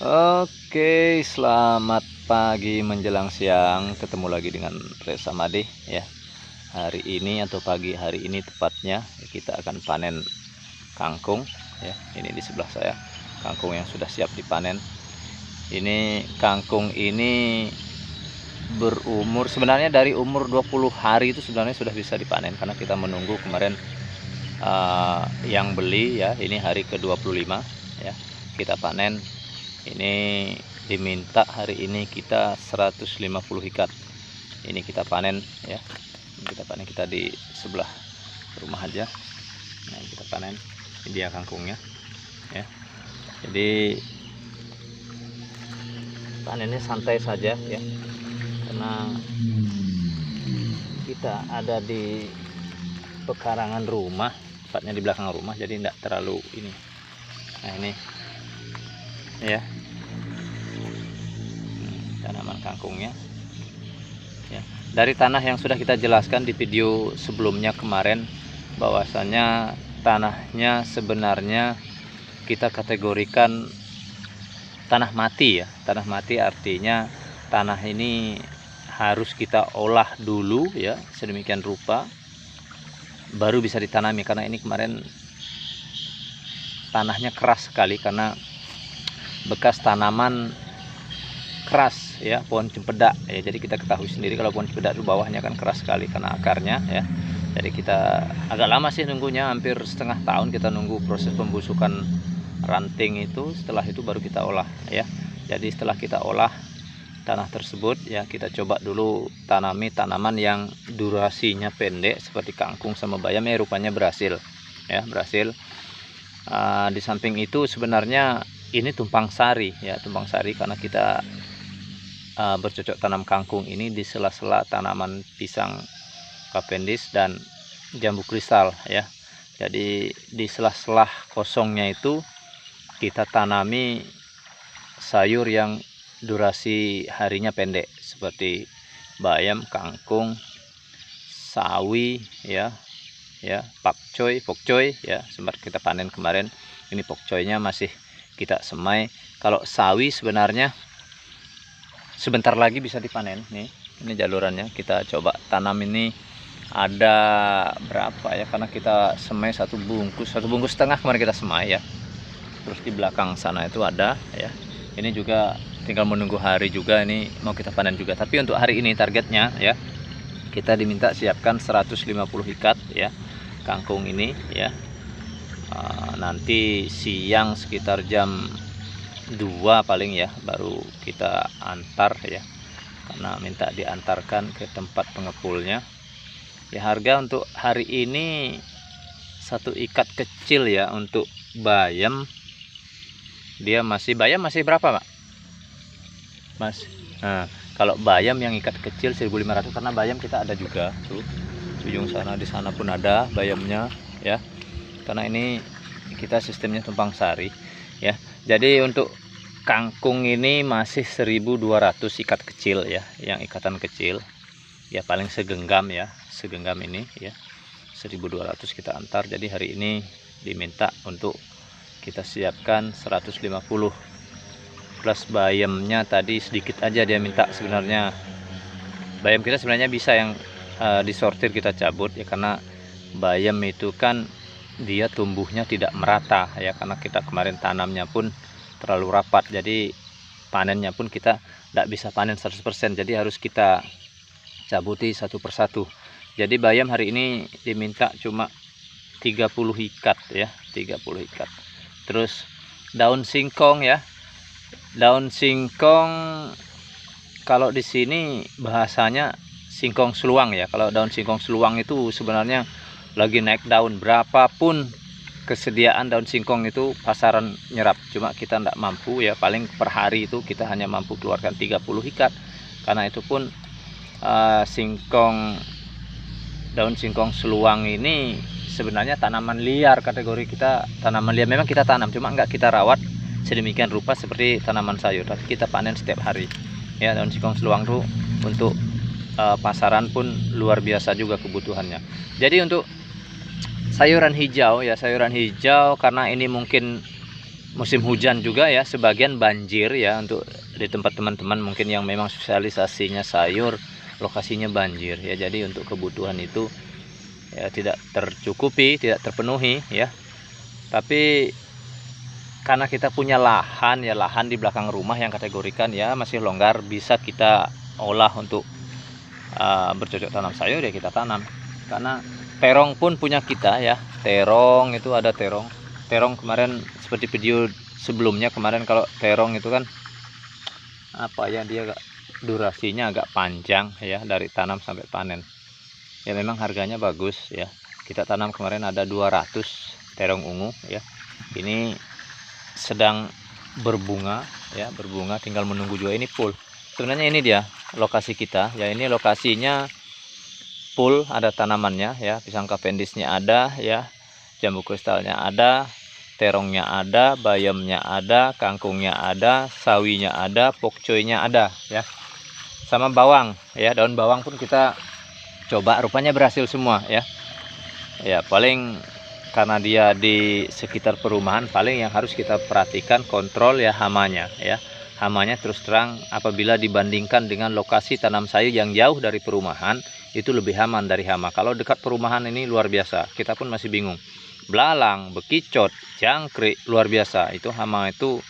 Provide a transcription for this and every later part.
Oke, selamat pagi menjelang siang. Ketemu lagi dengan Reza Made ya. Hari ini atau pagi hari ini tepatnya kita akan panen kangkung ya. Ini di sebelah saya kangkung yang sudah siap dipanen. Ini kangkung ini berumur sebenarnya dari umur 20 hari itu sebenarnya sudah bisa dipanen karena kita menunggu kemarin yang beli ya. Ini hari ke-25 ya. Kita panen. Ini diminta hari ini kita 150 ikat. Ini kita panen ya. Kita panen, kita di sebelah rumah aja. Nah, kita panen. Ini dia kangkungnya ya. Jadi panennya santai saja ya. Karena kita ada di pekarangan rumah, tepatnya di belakang rumah, jadi tidak terlalu ini. Nah, ini ya tanaman kangkungnya ya, dari tanah yang sudah kita jelaskan di video sebelumnya kemarin, bahwasanya tanahnya sebenarnya kita kategorikan tanah mati ya. Tanah mati artinya tanah ini harus kita olah dulu ya, sedemikian rupa baru bisa ditanami. Karena ini kemarin tanahnya keras sekali karena bekas tanaman keras ya, pohon cempedak ya. Jadi kita ketahui sendiri kalau pohon cempedak itu bawahnya kan keras sekali karena akarnya ya. Jadi kita agak lama sih nunggunya, hampir setengah tahun kita nunggu proses pembusukan ranting itu. Setelah itu baru kita olah ya. Jadi setelah kita olah tanah tersebut ya, kita coba dulu tanami tanaman yang durasinya pendek seperti kangkung sama bayam ya. Rupanya berhasil ya, berhasil. Di samping itu sebenarnya ini tumpang sari ya, tumpang sari karena kita bercocok tanam kangkung ini di sela-sela tanaman pisang Cavendish dan jambu kristal ya. Jadi di sela-sela kosongnya itu kita tanami sayur yang durasi harinya pendek seperti bayam, kangkung, sawi ya, pokcoy ya, sempat kita panen kemarin. Ini pokcoynya masih kita semai. Kalau sawi sebenarnya sebentar lagi bisa dipanen nih. Ini jalurannya, kita coba tanam. Ini ada berapa ya, karena kita semai satu bungkus setengah kemarin kita semai ya. Terus di belakang sana itu ada ya. Ini juga tinggal menunggu hari juga, ini mau kita panen juga. Tapi untuk hari ini targetnya ya, kita diminta siapkan 150 ikat ya kangkung ini ya. Nanti siang sekitar jam 2 paling ya baru kita antar ya, karena minta diantarkan ke tempat pengepulnya ya. Harga untuk hari ini satu ikat kecil ya. Untuk bayam dia bayam masih berapa Pak Mas? Nah, kalau bayam yang ikat kecil 1.500, karena bayam kita ada juga tuh ujung sana, di sana pun ada bayamnya ya. Karena ini kita sistemnya tumpang sari ya. Jadi untuk kangkung ini masih 1.200 ikat kecil ya, yang ikatan kecil ya, paling segenggam ya, segenggam ini ya, 1.200 kita antar. Jadi hari ini diminta untuk kita siapkan 150 plus bayamnya tadi sedikit aja dia minta. Sebenarnya bayam kita sebenarnya bisa yang disortir kita cabut ya, karena bayam itu kan dia tumbuhnya tidak merata ya, karena kita kemarin tanamnya pun terlalu rapat. Jadi panennya pun kita tidak bisa panen 100%, jadi harus kita cabuti satu persatu. Jadi bayam hari ini diminta cuma 30 ikat ya, 30 ikat. Terus daun singkong ya, daun singkong kalau di sini bahasanya singkong seluang ya. Kalau daun singkong seluang itu sebenarnya lagi naik daun, berapapun kesediaan daun singkong itu pasaran nyerap. Cuma kita tidak mampu ya, paling per hari itu kita hanya mampu keluarkan 30 ikat. Karena itu pun daun singkong seluang ini sebenarnya tanaman liar, kategori kita tanaman liar. Memang kita tanam, cuma nggak kita rawat sedemikian rupa seperti tanaman sayur, tapi kita panen setiap hari ya. Daun singkong seluang itu untuk pasaran pun luar biasa juga kebutuhannya. Jadi untuk sayuran hijau ya, sayuran hijau karena ini mungkin musim hujan juga ya, sebagian banjir ya. Untuk di tempat teman-teman mungkin yang memang spesialisasinya sayur, lokasinya banjir ya, jadi untuk kebutuhan itu ya tidak tercukupi, tidak terpenuhi ya. Tapi karena kita punya lahan ya, lahan di belakang rumah yang kategorikan ya masih longgar, bisa kita olah untuk bercocok tanam sayur ya kita tanam. Karena terong pun punya kita ya, terong itu ada terong kemarin seperti video sebelumnya kemarin. Kalau terong itu kan apa ya, dia durasinya agak panjang ya, dari tanam sampai panen ya, memang harganya bagus ya. Kita tanam kemarin ada 200 terong ungu ya, ini sedang berbunga ya, berbunga tinggal menunggu juga. Ini full sebenarnya, ini dia lokasi kita ya, ini lokasinya full ada tanamannya ya, pisang Cavendishnya ada ya, jambu kristalnya ada, terongnya ada, bayamnya ada, kangkungnya ada, sawinya ada, pokcoynya ada ya, sama bawang ya. Daun bawang pun kita coba, rupanya berhasil semua ya. Ya paling karena dia di sekitar perumahan, paling yang harus kita perhatikan kontrol ya hamanya ya. Hamanya terus terang apabila dibandingkan dengan lokasi tanam sayur yang jauh dari perumahan, itu lebih aman dari hama. Kalau dekat perumahan ini luar biasa, kita pun masih bingung. Belalang, bekicot, jangkrik, luar biasa. Itu hama itu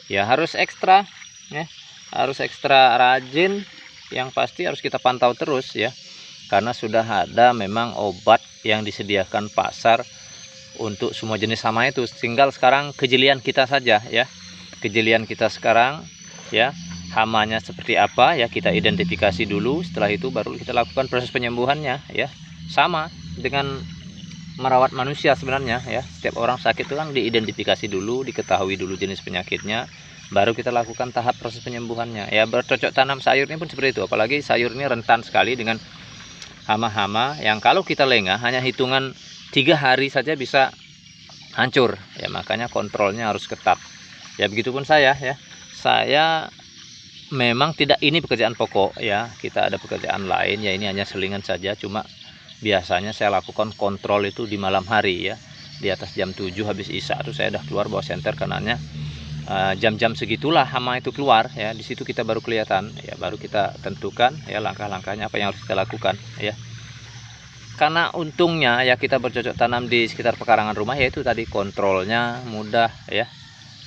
ya harus ekstra ya, harus ekstra rajin. Yang pasti harus kita pantau terus ya, karena sudah ada memang obat yang disediakan pasar untuk semua jenis hama itu. Tinggal sekarang kejelian kita saja ya, kejelian kita sekarang ya, hamanya seperti apa ya, kita identifikasi dulu. Setelah itu baru kita lakukan proses penyembuhannya ya. Sama dengan merawat manusia sebenarnya ya, setiap orang sakit itu kan diidentifikasi dulu, diketahui dulu jenis penyakitnya, baru kita lakukan tahap proses penyembuhannya ya. Bercocok tanam sayur ini pun seperti itu, apalagi sayur ini rentan sekali dengan hama-hama yang kalau kita lengah hanya hitungan 3 hari saja bisa hancur ya. Makanya kontrolnya harus ketat ya. Begitupun saya ya, saya memang tidak ini pekerjaan pokok ya, kita ada pekerjaan lain ya, ini hanya selingan saja. Cuma biasanya saya lakukan kontrol itu di malam hari ya, di atas jam 7 habis isya itu saya udah keluar bawa senter, kanannya jam-jam segitulah hama itu keluar ya. Di situ kita baru kelihatan ya, baru kita tentukan ya langkah-langkahnya apa yang harus kita lakukan ya. Karena untungnya ya kita bercocok tanam di sekitar pekarangan rumah, yaitu tadi kontrolnya mudah ya.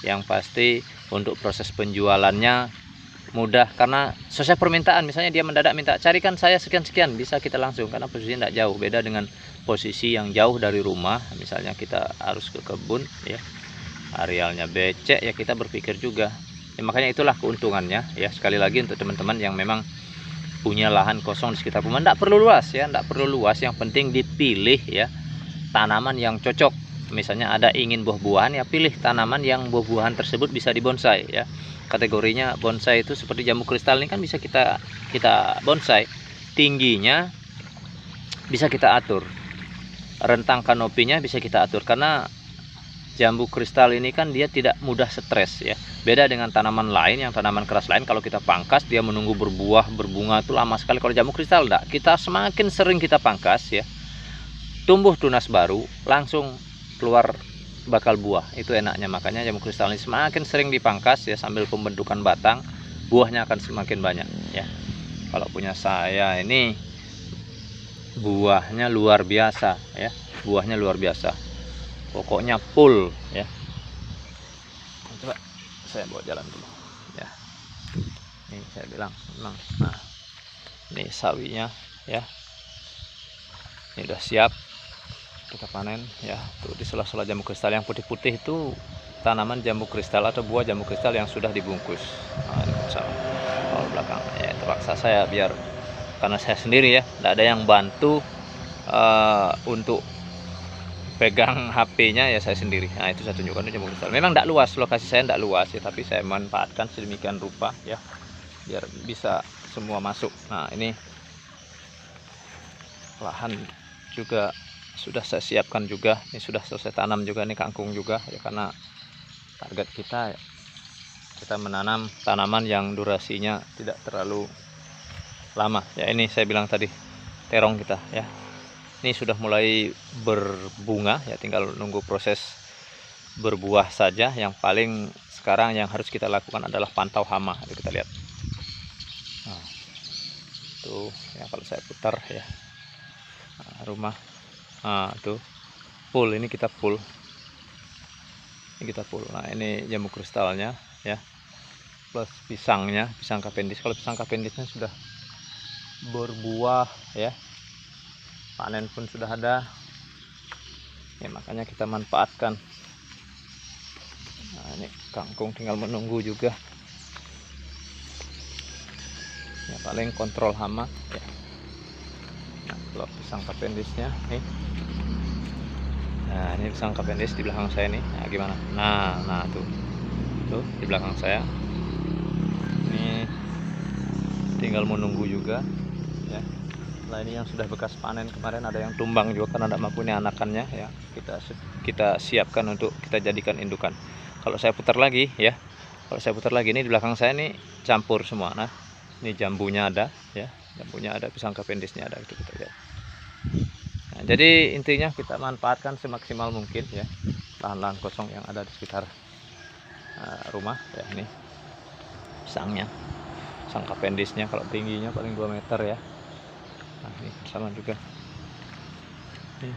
Yang pasti untuk proses penjualannya mudah, karena sesuai permintaan. Misalnya dia mendadak minta carikan saya sekian-sekian, bisa kita langsung, karena posisinya tidak jauh. Beda dengan posisi yang jauh dari rumah, misalnya kita harus ke kebun ya, arealnya becek ya, kita berpikir juga ya. Makanya itulah keuntungannya ya. Sekali lagi untuk teman-teman yang memang punya lahan kosong di sekitar rumah, tidak perlu luas ya, tidak perlu luas, yang penting dipilih ya tanaman yang cocok. Misalnya ada ingin buah-buahan ya, pilih tanaman yang buah-buahan tersebut bisa dibonsai ya. Kategorinya bonsai itu seperti jambu kristal ini kan bisa kita bonsai, tingginya bisa kita atur, rentang kanopinya bisa kita atur. Karena jambu kristal ini kan dia tidak mudah stres ya. Beda dengan tanaman lain, yang tanaman keras lain kalau kita pangkas dia menunggu berbuah berbunga itu lama sekali. Kalau jambu kristal enggak, kita semakin sering kita pangkas ya, tumbuh tunas baru langsung keluar bakal buah, itu enaknya. Makanya jambu kristal ini semakin sering dipangkas ya, sambil pembentukan batang, buahnya akan semakin banyak ya. Kalau punya saya ini buahnya luar biasa ya, buahnya luar biasa, pokoknya full ya. Coba saya bawa jalan dulu ya. Ini saya bilang memang, nah ini sawinya ya, ini udah siap kita panen ya. Tuh di sela-sela jambu kristal yang putih-putih itu tanaman jambu kristal atau buah jambu kristal yang sudah dibungkus. Nah, ini sama kalau belakang ya, terpaksa saya biar, karena saya sendiri ya, tidak ada yang bantu untuk pegang HP-nya ya, saya sendiri. Nah itu saya tunjukkan itu jambu kristal. Memang tidak luas, lokasi saya tidak luas ya, tapi saya manfaatkan sedemikian rupa ya, biar bisa semua masuk. Nah ini lahan juga sudah saya siapkan juga, ini sudah selesai tanam juga, ini kangkung juga ya. Karena target kita ya, kita menanam tanaman yang durasinya tidak terlalu lama ya. Ini saya bilang tadi terong kita ya, ini sudah mulai berbunga ya, tinggal nunggu proses berbuah saja. Yang paling sekarang yang harus kita lakukan adalah pantau hama. Ayo kita lihat. Nah, tuh ya, kalau saya putar ya, nah, rumah, nah, tuh full, ini kita full, nah ini jambu kristalnya ya, plus pisangnya, pisang Cavendish. Kalau pisang Cavendishnya sudah berbuah ya, panen pun sudah ada ya, makanya kita manfaatkan. Nah, ini kangkung tinggal menunggu juga ya, paling kontrol hama ya. Nah, kalau pisang Cavendishnya nih, nah ini pisang Cavendish di belakang saya nih. Nah, gimana? Nah tuh di belakang saya ini tinggal menunggu juga ya. Nah, ini yang sudah bekas panen kemarin, ada yang tumbang juga karena tidak mampu, ini anakannya ya, kita siapkan untuk kita jadikan indukan. Kalau saya putar lagi ya, ini di belakang saya ini campur semua. Nah, ini jambunya ada ya, pisang Cavendishnya ada, itu kita lihat. Nah, jadi intinya kita manfaatkan semaksimal mungkin ya lahan-lahan kosong yang ada di sekitar rumah ya. Ini pisangnya, pisang Cavendishnya, kalau tingginya paling 2 meter ya. Nah, ini sama juga nih.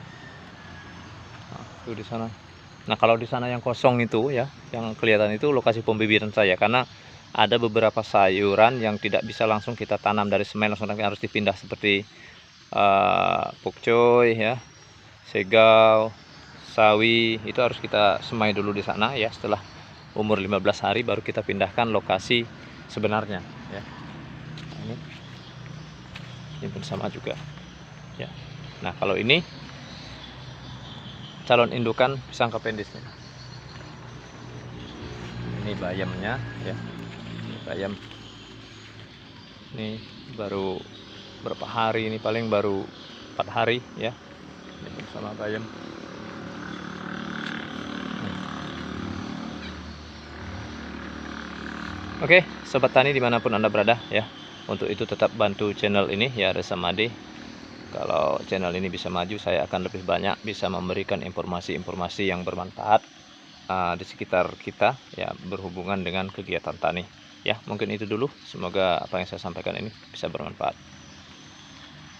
Nah, itu di sana. Nah, kalau di sana yang kosong itu ya, yang kelihatan itu lokasi pembibitan saya, karena ada beberapa sayuran yang tidak bisa langsung kita tanam dari semen langsung, tapi harus dipindah, seperti pokcoy ya, segau, sawi, itu harus kita semai dulu di sana ya. Setelah umur 15 hari baru kita pindahkan lokasi sebenarnya ya. Nah, ini pun sama juga ya. Nah, kalau ini calon indukan pisang Cavendish. Ini bayamnya ya, ini bayam. Ini baru berapa hari, ini paling baru 4 hari ya. Ini sama bayam. Oke, sobat tani dimanapun Anda berada ya, untuk itu tetap bantu channel ini ya, Reza Made. Kalau channel ini bisa maju, saya akan lebih banyak bisa memberikan informasi-informasi yang bermanfaat di sekitar kita ya, berhubungan dengan kegiatan tani ya. Mungkin itu dulu, semoga apa yang saya sampaikan ini bisa bermanfaat.